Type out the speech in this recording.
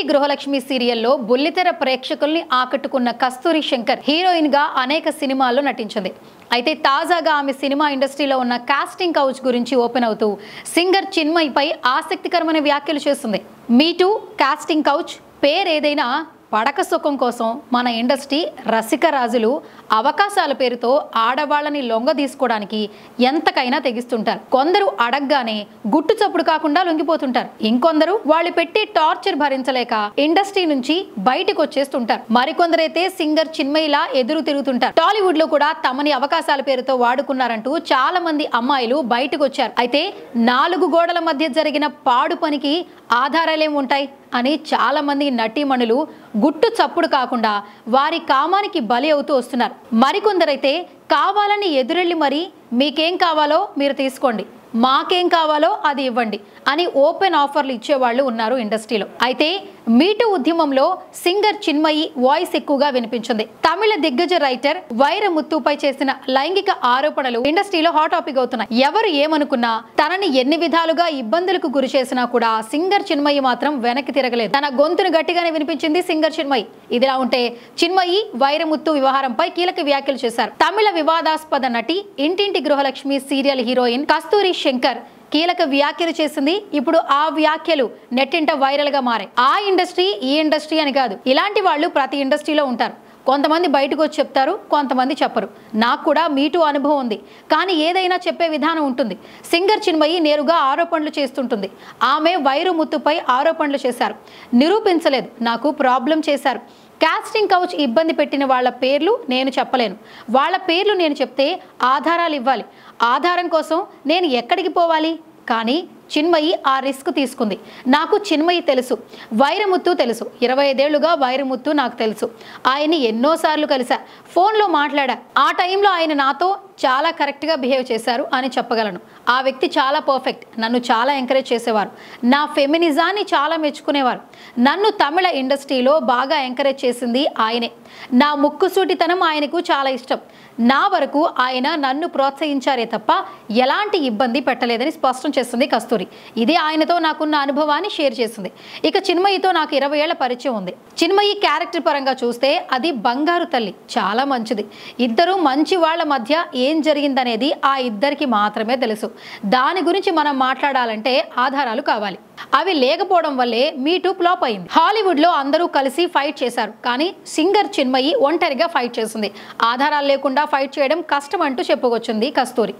గృహలక్ష్మి సీరియల్లో బుల్లితెర ప్రేక్షకుల్ని ఆకట్టుకున్న కస్తూరి శంకర్ హీరోయిన్ గా అనేక సినిమాల్లో నటించింది. అయితే తాజాగా ఆమె సినిమా ఇండస్ట్రీలో ఉన్న కాస్టింగ్ కౌచ్ గురించి ఓపెన్ అవుతూ సింగర్ చిన్మయి పై ఆసక్తికరమైన వ్యాఖ్యలు చేస్తుంది. మీటూ కాస్టింగ్ కౌచ్ పేరేదైనా పడక సుఖం కోసం మన ఇండస్ట్రీ రసిక రాజులు అవకాశాల పేరుతో ఆడవాళ్ళని లొంగ తీసుకోవడానికి ఎంతకైనా తెగిస్తుంటారు. కొందరు అడగ్గానే గుట్టు చప్పుడు కాకుండా లొంగిపోతుంటారు. ఇంకొందరు వాళ్ళు పెట్టి టార్చర్ భరించలేక ఇండస్ట్రీ నుంచి బయటకు వచ్చేస్తుంటారు. మరికొందరైతే సింగర్ చిన్మయిలా ఎదురు తిరుగుతుంటారు. టాలీవుడ్ లో కూడా తమని అవకాశాల పేరుతో వాడుకున్నారంటూ చాలా మంది అమ్మాయిలు బయటకు వచ్చారు. అయితే 4 గోడల మధ్య జరిగిన పాడు పనికి ఆధారాలేముంటాయి అని చాలా మంది నటీమణులు గుట్టు చప్పుడు కాకుండా వారి కామానికి బలి అవుతూ వస్తున్నారు. మరికొందరైతే కావాలని ఎదురెళ్ళి మరి మీకేం కావాలో మీరు తీసుకోండి, మాకేం కావాలో అది ఇవ్వండి అని ఓపెన్ ఆఫర్లు ఇచ్చేవాళ్ళు ఉన్నారు ఇండస్ట్రీలో. అయితే మీటూ ఉద్యమంలో సింగర్ చిన్మయి వాయిస్ ఎక్కువగా వినిపించింది. తమిళ దిగ్గజ రైటర్ వైరముత్తుపై చేసిన లైంగిక ఆరోపణలు ఇండస్ట్రీలో హాట్ టాపిక్ అవుతున్నాయి. ఎవరు ఏమనుకున్నా, తనని ఎన్ని విధాలుగా ఇబ్బందులకు గురి చేసినా కూడా సింగర్ చిన్మయి మాత్రం వెనక్కి తిరగలేదు. తన గొంతును గట్టిగానే వినిపించింది సింగర్ చిన్మయి. ఇదిలా ఉంటే చిన్మయి వైరముత్తు వ్యవహారంపై కీలక వ్యాఖ్యలు చేశారు. తమిళ వివాదాస్పద నటి ఇంటింటి గృహలక్ష్మి సీరియల్ హీరోయిన్ కస్తూరి శంకర్ కీలక వ్యాఖ్యలు చేసింది. ఇప్పుడు ఆ వ్యాఖ్యలు నెట్టింట వైరల్ గా మారాయి. ఆ ఇండస్ట్రీ ఈ ఇండస్ట్రీ అని కాదు, ఇలాంటి వాళ్ళు ప్రతి ఇండస్ట్రీలో ఉంటారు. కొంతమంది బయటకు వచ్చి చెప్తారు, కొంతమంది చెప్పరు. నాకు కూడా మీటూ అనుభవం ఉంది, కానీ ఏదైనా చెప్పే విధానం ఉంటుంది. సింగర్ చిన్మయి నేరుగా ఆరోపణలు చేస్తుంటుంది. ఆమె వైరముత్తుపై ఆరోపణలు చేశారు, నిరూపించలేదు, నాకు ప్రాబ్లం చేశారు. కాస్టింగ్ కౌచ్ ఇబ్బంది పెట్టిన వాళ్ళ పేర్లు నేను చెప్పలేను. వాళ్ళ పేర్లు నేను చెప్తే ఆధారాలు ఇవ్వాలి. ఆధారం కోసం నేను ఎక్కడికి పోవాలి? కానీ చిన్మయి ఆ రిస్క్ తీసుకుంది. నాకు చిన్మయి తెలుసు, వైరముత్తు తెలుసు. 25 ఏళ్లుగా వైరముత్తు నాకు తెలుసు. ఆయన్ని ఎన్నోసార్లు కలిసా, ఫోన్లో మాట్లాడా. ఆ టైంలో ఆయన నాతో చాలా కరెక్ట్గా బిహేవ్ చేశారు అని చెప్పగలను. ఆ వ్యక్తి చాలా పర్ఫెక్ట్. నన్ను చాలా ఎంకరేజ్ చేసేవారు. నా ఫెమినిజాన్ని చాలా మెచ్చుకునేవారు. నన్ను తమిళ ఇండస్ట్రీలో బాగా ఎంకరేజ్ చేసింది ఆయనే. నా ముక్కుసూటితనం ఆయనకు చాలా ఇష్టం. నా వరకు ఆయన నన్ను ప్రోత్సహించారే తప్ప ఎలాంటి ఇబ్బంది పెట్టలేదని స్పష్టం చేస్తుంది కస్తూరి. ఇదే ఆయనతో నాకున్న అనుభవాన్ని షేర్ చేసింది. ఇక చిన్మయితో నాకు 20 ఏళ్ల పరిచయం ఉంది. చిన్మయి క్యారెక్టర్ పరంగా చూస్తే అది బంగారు తల్లి, చాలా మంచిది. ఇద్దరు మంచి వాళ్ళ మధ్య ఏం జరిగిందనేది ఆ ఇద్దరికి మాత్రమే తెలుసు. దాని గురించి మనం మాట్లాడాలంటే ఆధారాలు కావాలి. అవి లేకపోవడం వల్లే మీటూ ఫ్లాప్ అయింది. హాలీవుడ్ లో అందరూ కలిసి ఫైట్ చేశారు, కానీ సింగర్ చిన్మయి ఒంటరిగా ఫైట్ చేసింది. ఆధారాలు లేకుండా ఫైట్ చేయడం కష్టం అంటూ చెప్పుకొచ్చింది కస్తూరి.